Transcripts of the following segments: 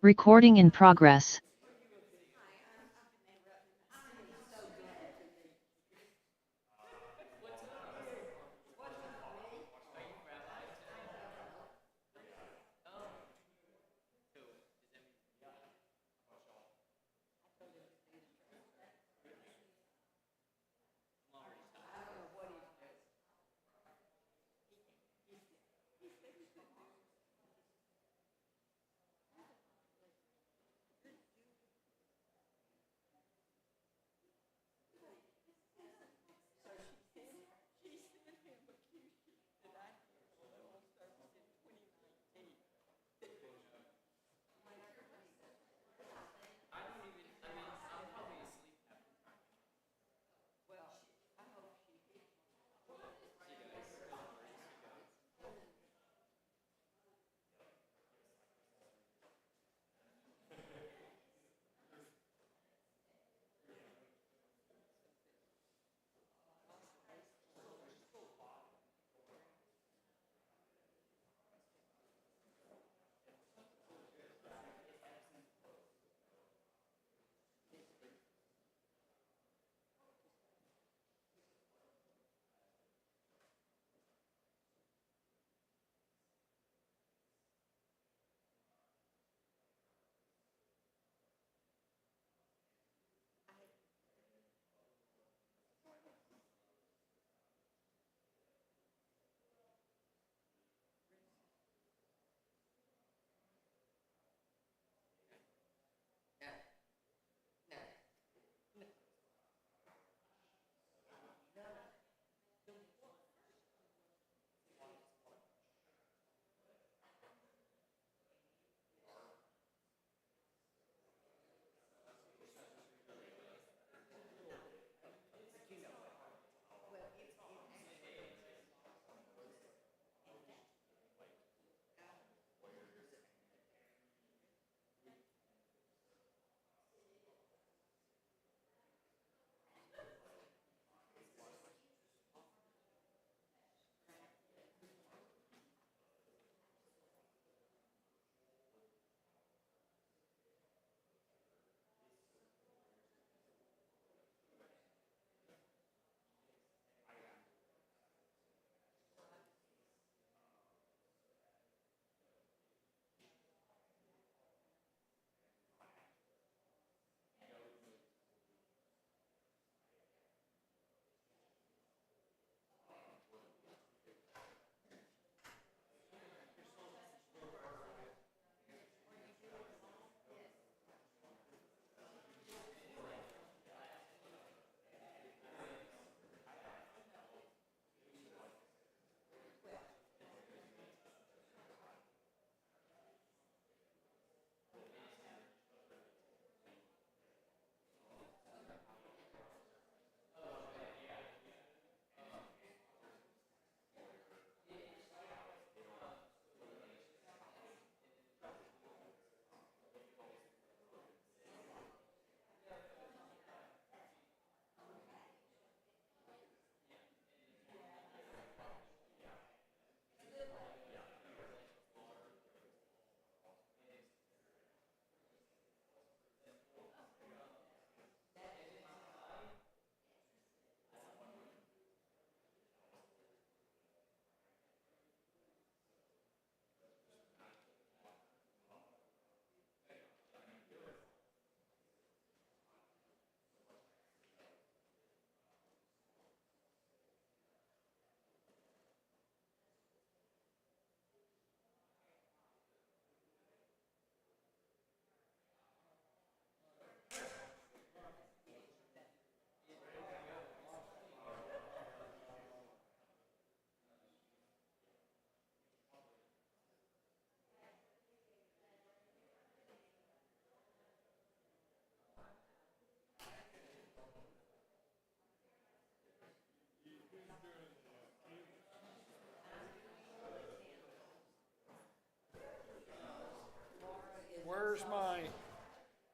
Recording in progress.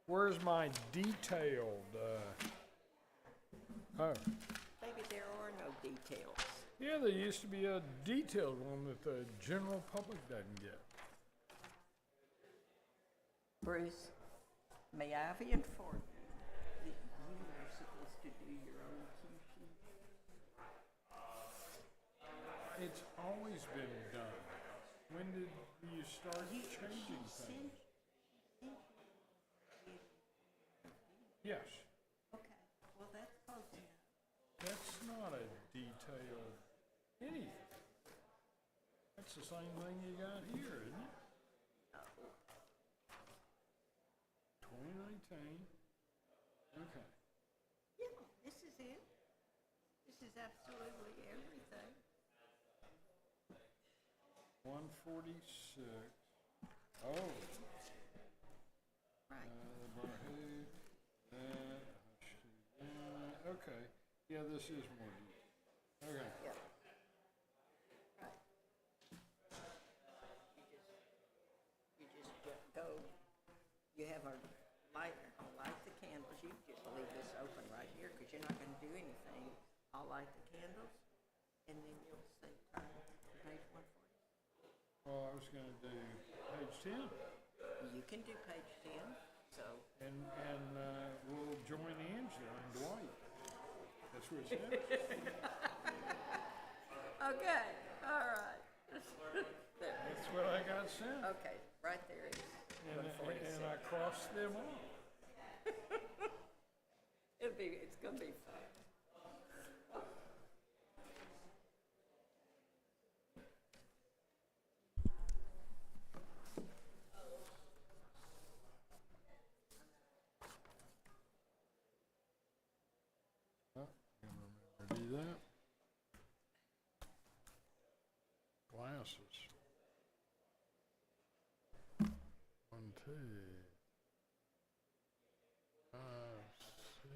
Where's my detailed, oh, Maybe there are no details. yeah, there used to be a detailed one that the general public doesn't get. Bruce, may I be informed that you are supposed to do your own cue sheet? It's always been done. When did you start changing things? Yes, Okay, well, that's close enough. that's not a detailed anything. That's the same thing you got here, isn't it? 2019. Okay. Yeah, this is it. This is absolutely everything. 146. Oh. Right. Barhu, that, okay. Yeah, this is more detailed. Okay. Yeah. Right. You just go, you have a lighter, I'll light the candles, you just leave this open right here, because you're not gonna do anything. I'll light the candles, and then you'll say time for page 140. Well, I was going to do page 10, You can do page 10, so, and we'll join Angela and Dwight. That's what it said. okay, all right. There, That's what I got sent. okay, right there is And 146. I crossed them off. It's gonna be fun. Oh, remember to do that. Glasses. 1, 2, 5, 6,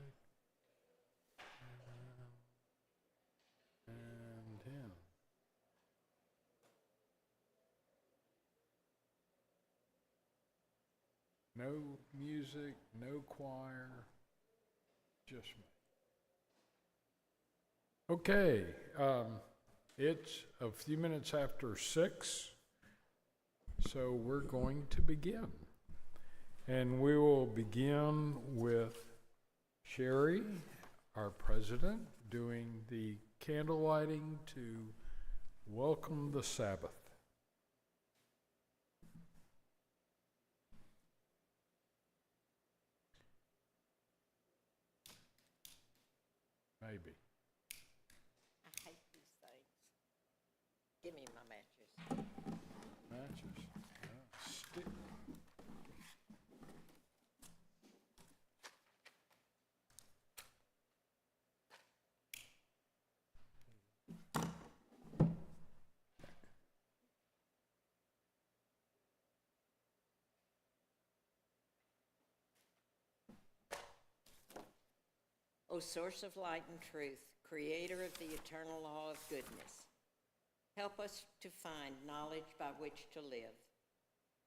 and 10. No music, no choir, just me. Okay, it's a few minutes after 6, so we're going to begin. And we will begin with Sherry, our president, doing the candle lighting to welcome the Sabbath. Maybe. I hate these things. Give me my matches. Matches. Stick. O source of light and truth, creator of the eternal law of goodness, help us to find knowledge by which to live.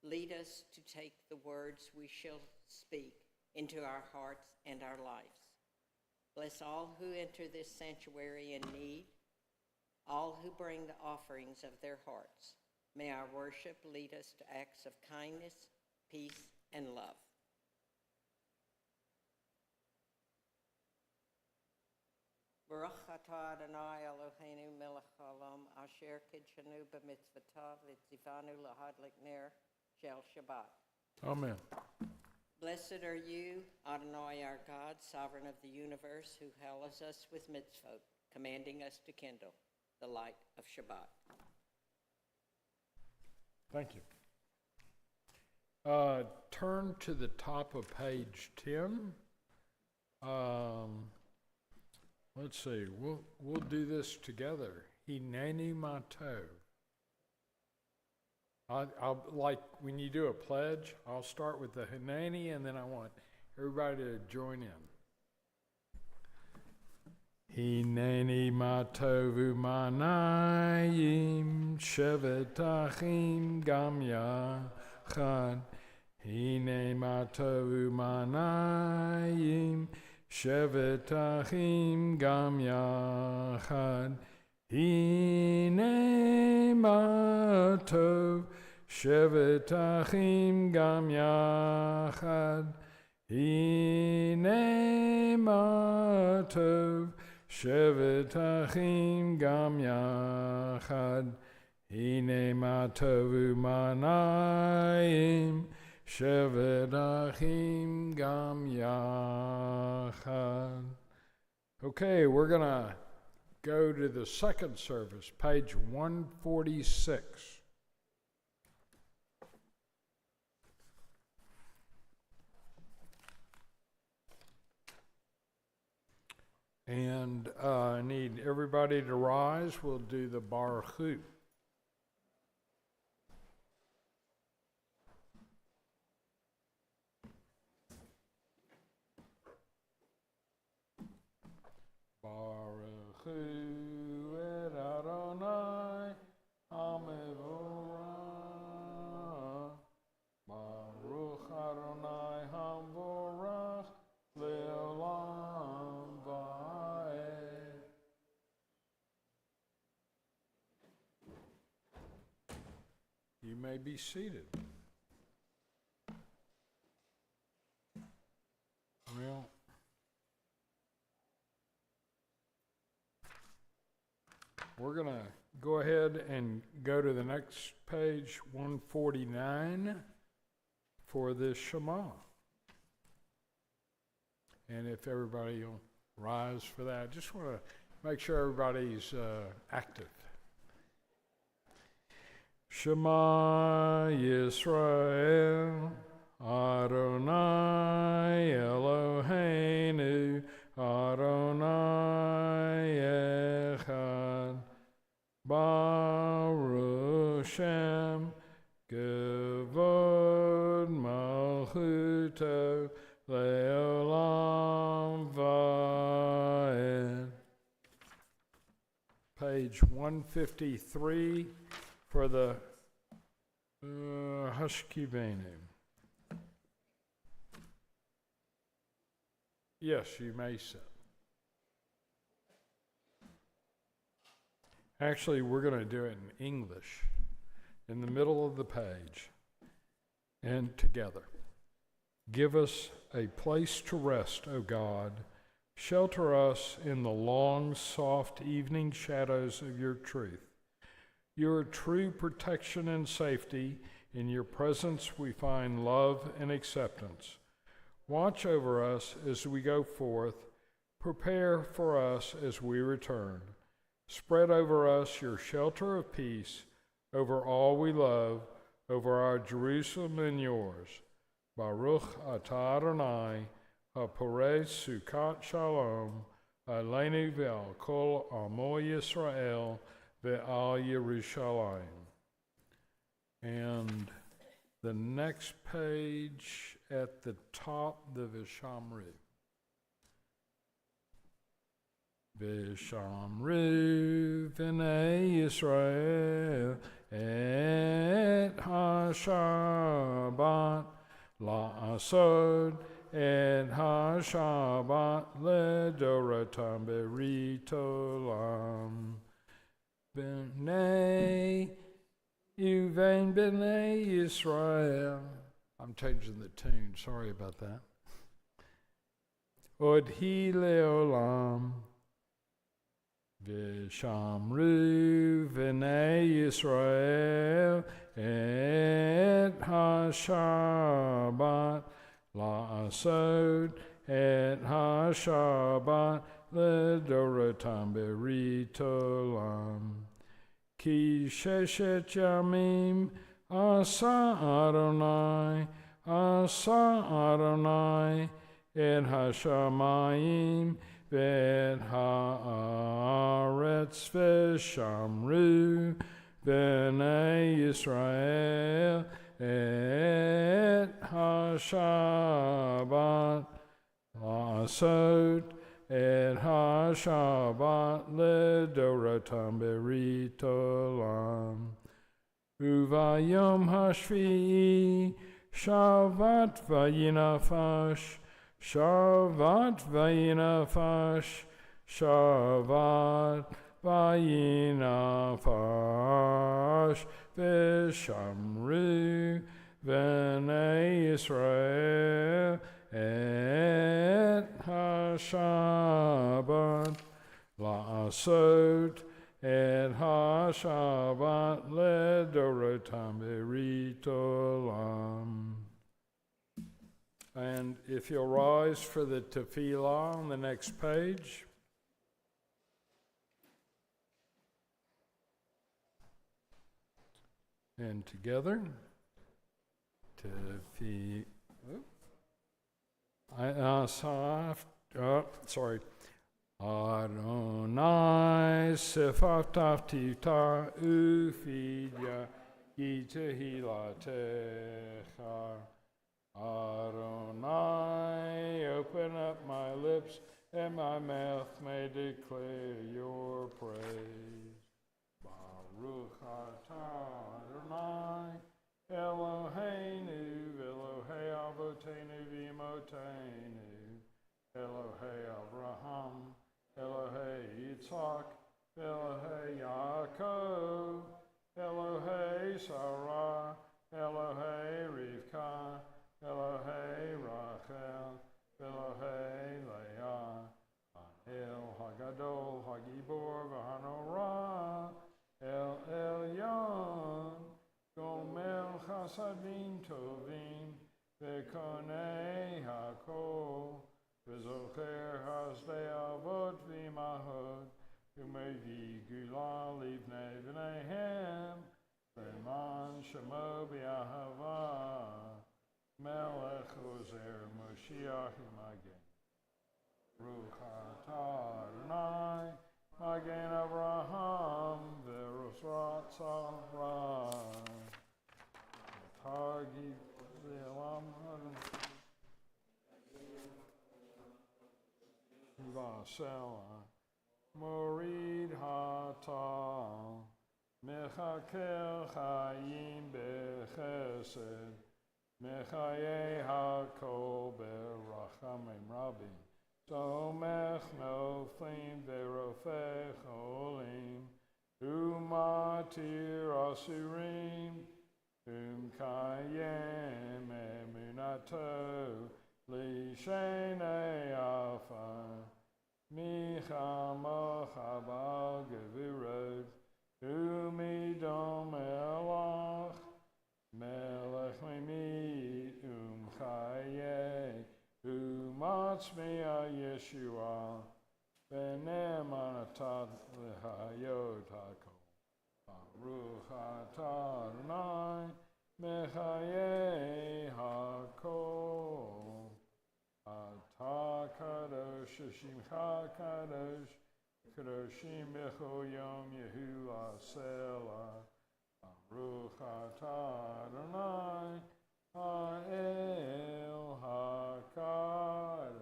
Lead us to take the words we shall speak into our hearts and our lives. Bless all who enter this sanctuary in need, all who bring the offerings of their hearts. May our worship lead us to acts of kindness, peace, and love. Baruch atah Adonai Eloheinu melech haolam asher kidshanu b'mitzvotav v'tzivanu lahadlik ner shel Shabbat. Amen. Blessed are you, Adonai our God, sovereign of the universe, who hallows us with mitzvot, commanding us to kindle the light of Shabbat. Thank you. Turn to the top of page 10. Let's see. We'll do this together. Hineni mato. I'll like when you do a pledge. I'll start with the Hineni, and then I want everybody to join in. Hineni matovu manayim shevet achim gam yachad. Hine matovu manayim shevet achim gam yachad. Hine matov shevet achim gam yachad. Hine matov shevet achim gam yachad. Hine matovu manayim shevet achim gam yachad. Okay, we're going to go to the second service, page 146. And I need everybody to rise. We'll do the Baruch. Baruch et Adonai Hamevorach. Baruch Adonai Hamevorach Le'olam Va'ed. You may be seated. Well, we're going to go ahead and go to the next page, 149, for this Shema. And if everybody will rise for that, I just want to make sure everybody's active. Shema Yisrael, Adonai Eloheinu, Adonai Echad. Baruch Shem, Kavod Malchuto, Le'olam Va'ed. Page 153 for the Hashkivenu. Yes, you may sit. Actually, we're going to do it in English, in the middle of the page, and together. Give us a place to rest, O God. Shelter us in the long, soft evening shadows of your truth. Your true protection and safety. In your presence we find love and acceptance. Watch over us as we go forth. Prepare for us as we return. Spread over us your shelter of peace, over all we love, over our Jerusalem and yours. Baruch atah Adonai, haporei sukkot shalom, aleinu ve'al kol amo Yisrael ve'al Yerushalayim. And the next page at the top, the Vishamru. Vishamru v'nei Yisrael et ha-Shabbat la'asod et ha-Shabbat le'doratam beritolam b'nei uvein b'nei Yisrael. I'm changing the tune, sorry about that. Od hi le'olam Vishamru v'nei Yisrael et ha-Shabbat la'asod et ha-Shabbat le'doratam beritolam ki sheshet yamim asa Adonai et ha-shamayim v'et ha'aretz v'shamru b'nei Yisrael et ha-Shabbat la'asod et ha-Shabbat ledorotam berit olam. Uvayom hashvi'i Shabbat vayinafash, Shabbat vayinafash, Shabbat vayinafash, v'shamru v'nei Yisrael et ha-Shabbat la'asot et ha-Shabbat ledorotam berit olam. And if you'll rise for the tefillah on the next page. And together, sorry. Adonai sefaftaftivta ufidya yitehilatecha. Adonai, open up my lips, and my mouth may declare your praise. Baruch atah Adonai, Eloheinu, Elohei Avoteinu v'Imoteinu, Elohei Abraham, Elohei Yitzhak, Elohei Yaakov, Elohei Sarah, Elohei Rivka, Elohei Rachel, Elohei Leah, El Hagadol, Hagibor, V'Hanorah, El Elyon, Gomel Chasadim Tovim, V'Konei Hakol, V'Zocher Hasdei Avot V'Imahot, U'Mevi Gula Livnei V'Neihem, Leman Shemo B'Ahava, Melech Ozer Moshiach Magen. Baruch atah Adonai, Magen Avraham, V'Rosrat Sarai. Tagi V'Elam V'Asela, Morid Hatal, Mechakel Chayim B'Chesed, Mechayei HaKol Berachamim Rabim, Somech Noflim Verofech Olim, Umatir Asurim, Kayem Emunato, Lishenei Alpha, Micha Mochabal Gevurot, Umidom Elach, Melech Mimit Chaye, Umatzmiya Yeshua, Benem Anatat Lehayot HaKol, Baruch atah Adonai, Mechayei HaKol, Atah Kadosh, Shimcha Kadosh, Kadoshim Bechol Yom Yehu Selah. Baruch atah Adonai, Ha'el HaKadosh.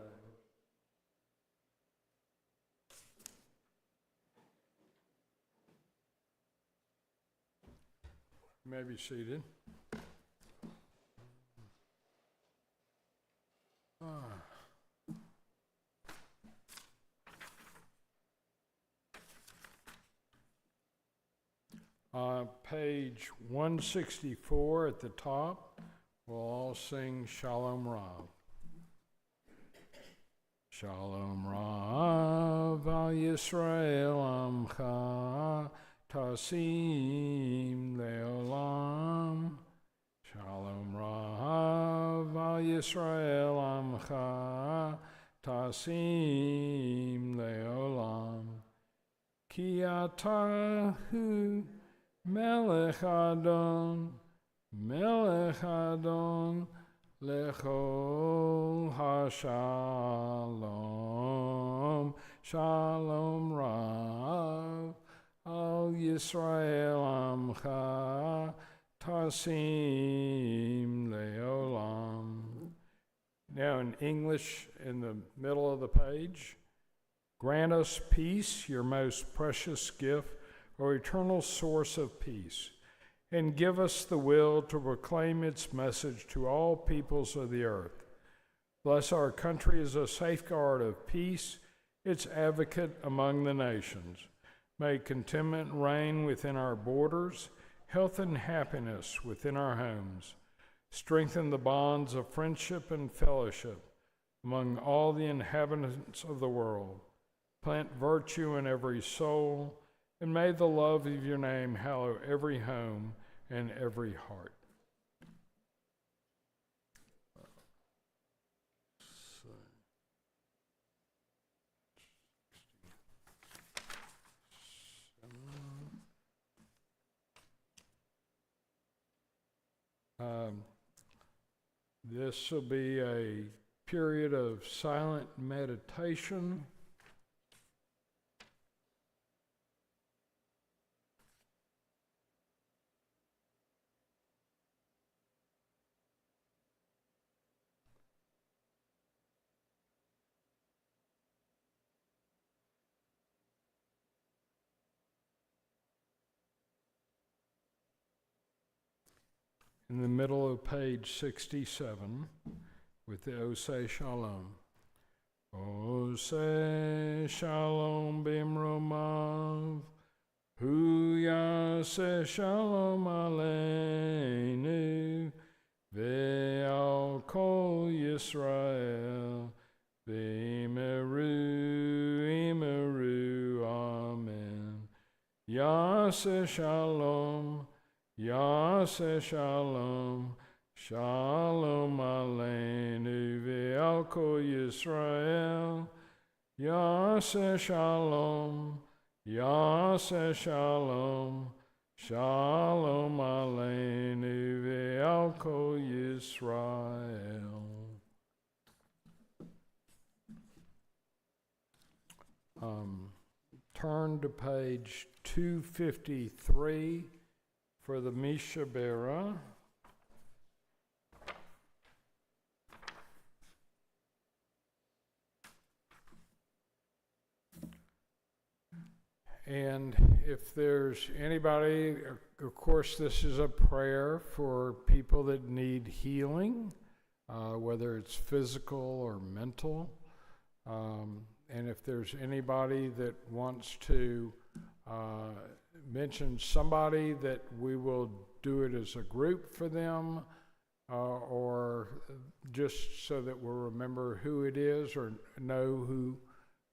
You may be seated. Page 164 at the top, we'll all sing Shalom Rav. Shalom Rav al Yisrael Amcha Tasim Leolam. Shalom Rav al Yisrael Amcha Tasim Leolam. Ki atahu Melech Adon, lechol hashalom, shalom rav, al Yisrael amcha, tasim leolam. Now in English, in the middle of the page, Grant us peace, your most precious gift, O eternal source of peace, and give us the will to proclaim its message to all peoples of the earth. Bless our country as a safeguard of peace, its advocate among the nations. May contentment reign within our borders, health and happiness within our homes. Strengthen the bonds of friendship and fellowship among all the inhabitants of the world. Plant virtue in every soul, and may the love of your name hallow every home and every heart. This will be a period of silent meditation. In the middle of page 67 with the Oseh Shalom. Oseh Shalom Bimromav, Hu Yaseh Shalom Aleinu, Ve'al Kol Yisrael, Ve'Imeru, Amen. Yaseh Shalom, Yaseh Shalom, Shalom Aleinu ve'al kol Yisrael. Yaseh Shalom, Yaseh Shalom, Shalom Aleinu ve'al kol Yisrael. Turn to page 253. For the Mishabera, and if there's anybody, of course this is a prayer for people that need healing, whether it's physical or mental, and if there's anybody that wants to mention somebody, that we will do it as a group for them, or just so that we'll remember who it is or know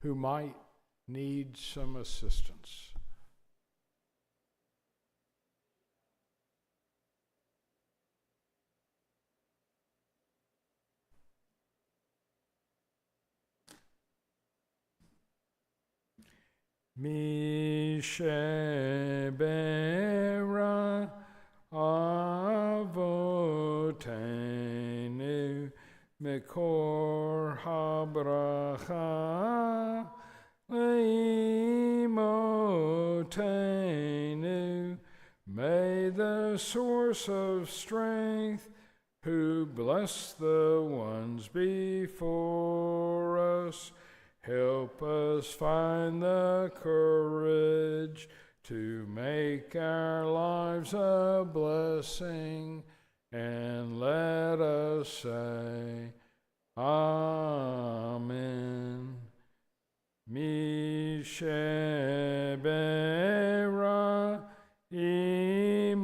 who might need some assistance. Mishabera avotenu mekor habracha leimotenu. May the source of strength, who bless the ones before us, help us find the courage to make our lives a blessing, and let us say, Amen. Mishabera imotenu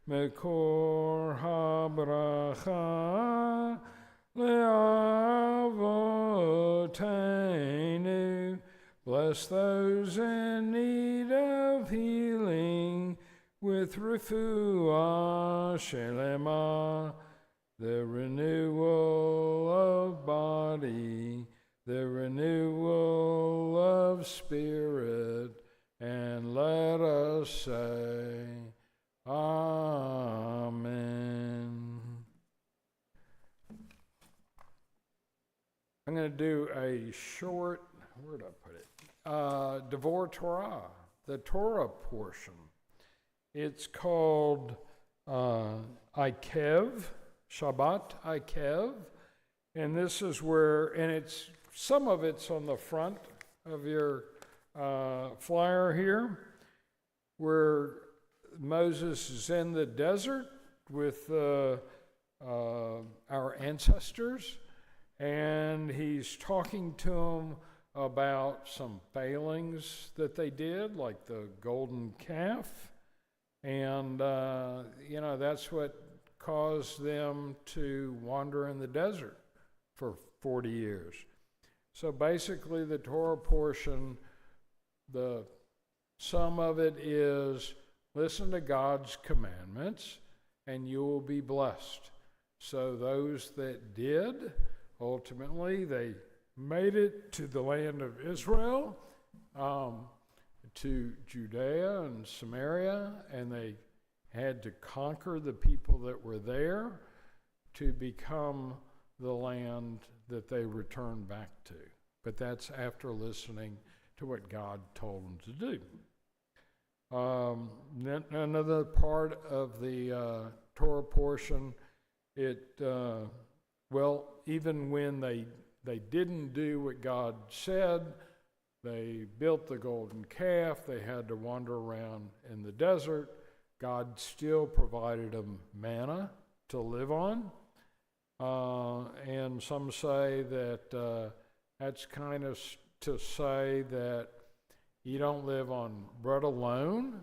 mekor habracha leavotenu. Bless those in need of healing with refuah shelema, the renewal of body, the renewal of spirit, and let us say, Amen. I'm going to do a short, where did I put it? Devor Torah, the Torah portion. It's called Ikev, Shabbat Ikev, And this is where, and some of it's on the front of your flyer here, where Moses is in the desert with our ancestors, and he's talking to them about some failings that they did, like the golden calf. And, that's what caused them to wander in the desert for 40 years. So basically, the Torah portion, some of it is listen to God's commandments and you will be blessed. So those that did, ultimately, they made it to the land of Israel, to Judea and Samaria, and they had to conquer the people that were there to become the land that they returned back to. But that's after listening to what God told them to do. Another part of the Torah portion, even when they didn't do what God said, they built the golden calf, they had to wander around in the desert, God still provided them manna to live on. And some say that that's kind of to say that you don't live on bread alone,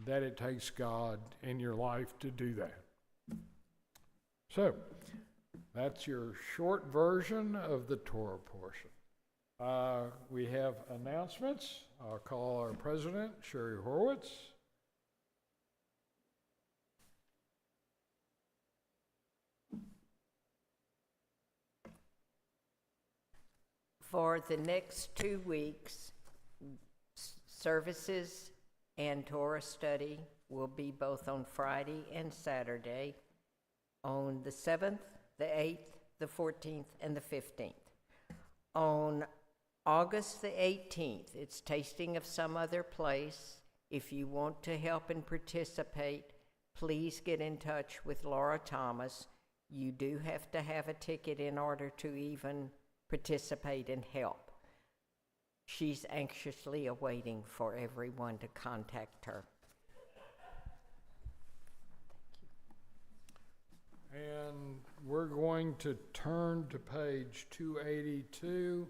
that it takes God in your life to do that. So, that's your short version of the Torah portion. We have announcements. I'll call our president, Sherry Horowitz. For the next 2 weeks, services and Torah study will be both on Friday and Saturday, on the 7th, the 8th, the 14th, and the 15th. On August the 18th, it's Tasting of Some Other Place. If you want to help and participate, please get in touch with Laura Thomas. You do have to have a ticket in order to even participate and help. She's anxiously awaiting for everyone to contact her. And we're going to turn to page 282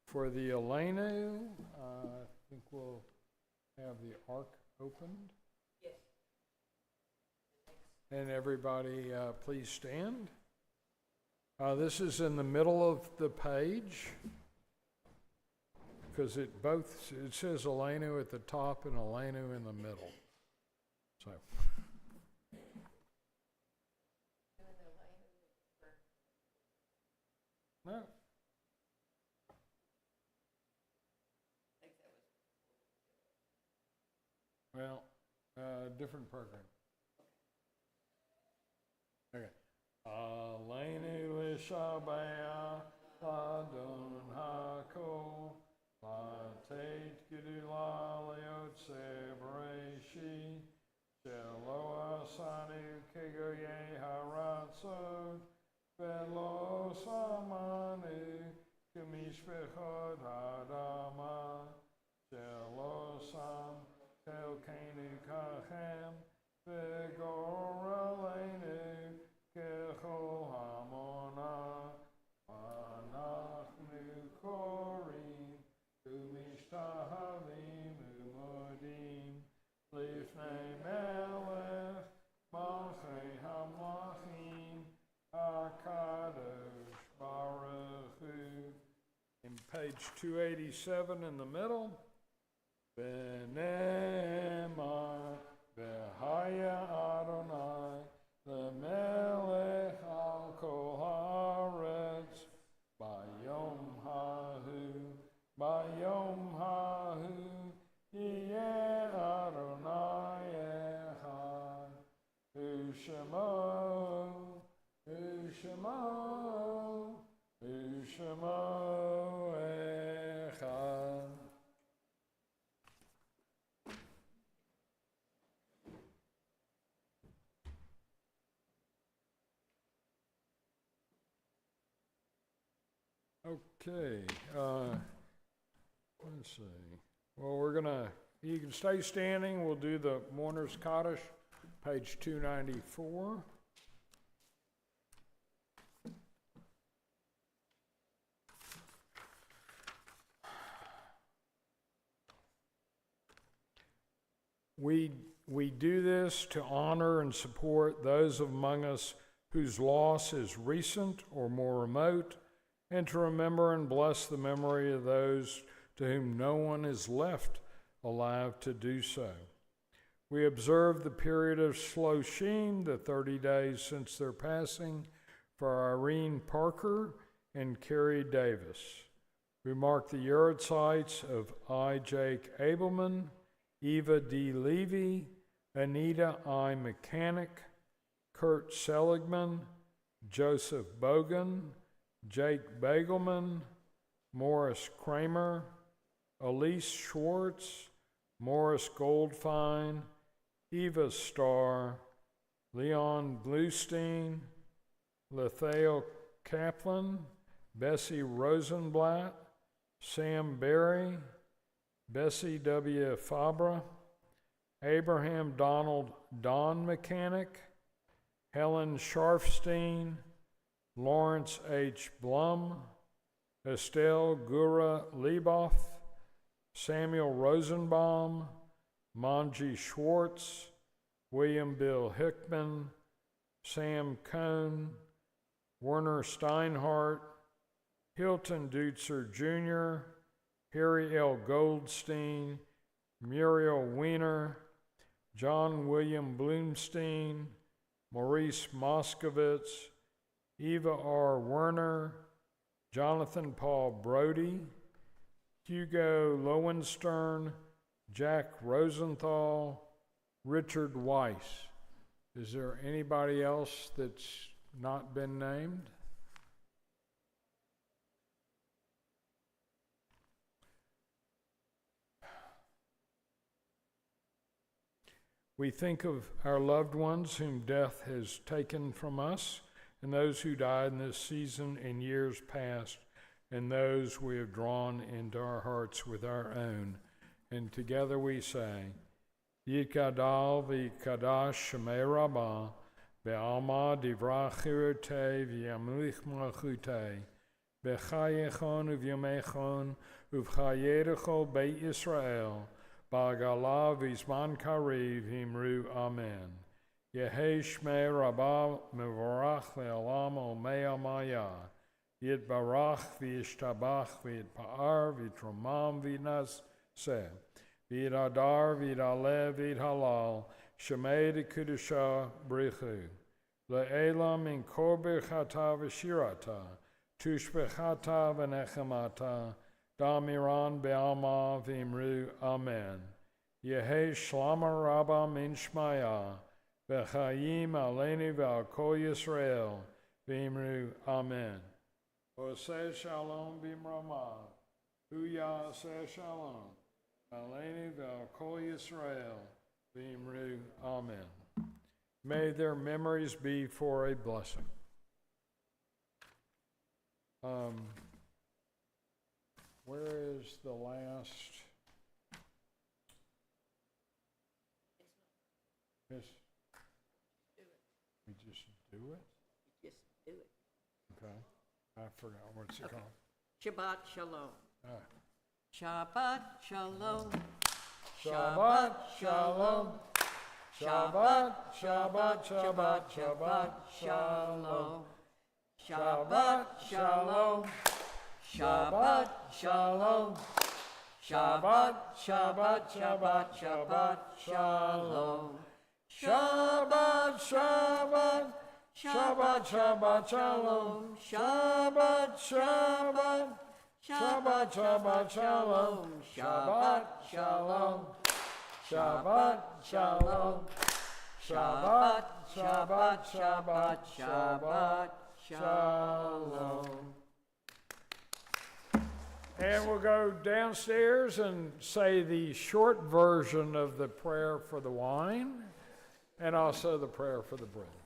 for the Elenu. I think we'll have the ark opened. Yes. And everybody, please stand. This is in the middle of the page, because it says Elenu at the top and Elenu in the middle. So. No. Well, different program. Okay. Aleinu l'shabaya ladon hako latet gedula leotse bereshi shelo asanu kegoye haratzot velo samanu kemishpechot hadama shelo sam telkenu kachem v'goraleinu kechol hamona anachnu korim umishtahavim umodim lifnei melech malchei hamlachim HaKadosh Baruch Hu. In page 287 in the middle, V'nemar v'haya Adonai l'melech al kol haaretz bayom hahu yeh Adonai echad U'shemo echad. Okay, let's see. Well, you can stay standing. We'll do the Mourner's Kaddish, page 294. We do this to honor and support those among us whose loss is recent or more remote, and to remember and bless the memory of those to whom no one is left alive to do so. We observe the period of Shloshim, the 30 days since their passing, for Irene Parker and Carrie Davis. We mark the Yahrzeits of I. Jake Abelman, Eva D. Levy, Anita I. Mechanic, Kurt Seligman, Joseph Bogan, Jake Bagelman, Morris Kramer, Elise Schwartz, Morris Goldfein, Eva Starr, Leon Bluestein, Letheo Kaplan, Bessie Rosenblatt, Sam Berry, Bessie W. Fabra, Abraham Donald Don Mechanic, Helen Scharfstein, Lawrence H. Blum, Estelle Gura Lieboff, Samuel Rosenbaum, Manji Schwartz, William Bill Hickman, Sam Cohn, Werner Steinhardt, Hilton Dutzer Jr., Harry L. Goldstein, Muriel Weiner, John William Bloomstein, Maurice Moskowitz, Eva R. Werner, Jonathan Paul Brody, Hugo Lowenstern, Jack Rosenthal, Richard Weiss. Is there anybody else that's not been named? We think of our loved ones whom death has taken from us, and those who died in this season in years past, and those we have drawn into our hearts with our own. And together we say, Yikadal v'yikadash shemei rabbah, be'alma divrach chirotei v'yamlich malchutei, b'chayechon u'v'yamechon u'v'chayerecho beit Yisrael, ba'gala v'zman kariv himru amen. Yehei shmei rabbah mevorach le'olam omei amaya, yitbarach v'yishtabach v'yitpa'ar v'yitromam v'yinaseh. Vid Adar, Vid Alev, Vid Halal, Shemei de Kudusha Brichu, Le'elam in Korbe Chata V'shirata, Tushbechata V'nechemata, Damiran Be'alma V'imru, Amen. Yehe Shlama Rabba Min Shmaya, V'chayim Aleini V'al Kol Yisrael, V'imru, Amen. Oseh Shalom B'mramah, Huya Oseh Shalom. Aleini v'al kol Yisrael, v'imru, amen. May their memories be for a blessing. Where is the last? Yes. We just do it? Just do it. Okay. I forgot. What's it called? Shabbat Shalom. All right. Shabbat Shalom. Shabbat Shalom. Shabbat, Shabbat, Shabbat, Shabbat, Shalom. Shabbat Shalom. Shabbat Shalom. Shabbat, Shabbat, Shabbat, Shabbat, Shalom. Shabbat, Shabbat, Shabbat, Shabbat, Shalom. Shabbat, Shabbat. Shabbat, Shabbat, Shalom, Shabbat, Shalom, Shabbat, Shalom, Shabbat, Shabbat, Shabbat, Shabbat, Shalom. And we'll go downstairs and say the short version of the prayer for the wine and also the prayer for the bread.